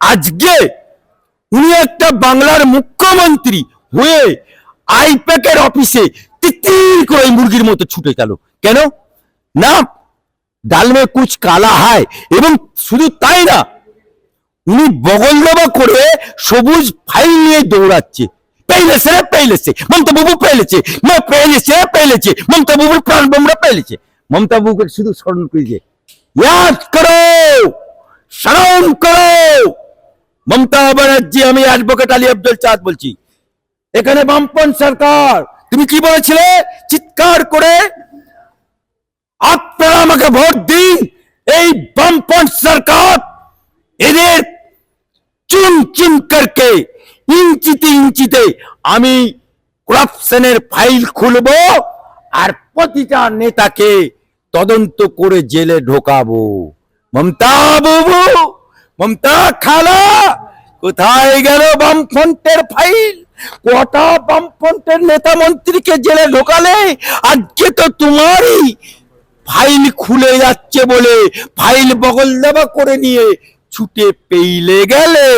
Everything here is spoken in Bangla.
আজকে উনি একটা বাংলার মুখ্যমন্ত্রী হয়ে আইপ্যাকের অফিসে তিতির করে মুরগির মতো ছুটে গেল। কেন না, ডাল মে কুছ কালা হায়। এবং শুধু তাই না, উনি বগল দাবা করে সবুজ ফাইল নিয়ে দৌড়াচ্ছে। পেলেছে পেলেছে মমতা বাবু পেলেছে, না পেলেছে পেলেছে মমতা বাবুর প্রাণ বোমরা পেলেছে। মমতা বাবুকে শুধু স্মরণ করেছে, ইয়াদ করো, স্মরণ করো মমতা ব্যানার্জি। আমি অ্যাডভোকেট আলী আব্দুল চাঁদ বলছি। এখানে বামপন্থী সরকার, তুমি কি বলেছিলে চিৎকার করে, আপনারা আমাকে ভোট দিন, এই বামপন্থী সরকার এদের চুন চুন করকে ইঞ্চিতে ইঞ্চিতে আমি করাপশনের ফাইল খুলবো আর প্রতিটা নেতাকে তদন্ত করে জেলে ঢোকাবো। মমতা বাবু, মমতা খালা, কোথায় গেল বামফ্রন্টের ফাইল? কটা বামফ্রন্টের নেতা মন্ত্রীকে জেলে ঢোকালে? আজকে তো তোমারই ফাইল খুলে যাচ্ছে বলে ফাইল বগল দেওয়া করে নিয়ে ছুটে পেইলে গেলে।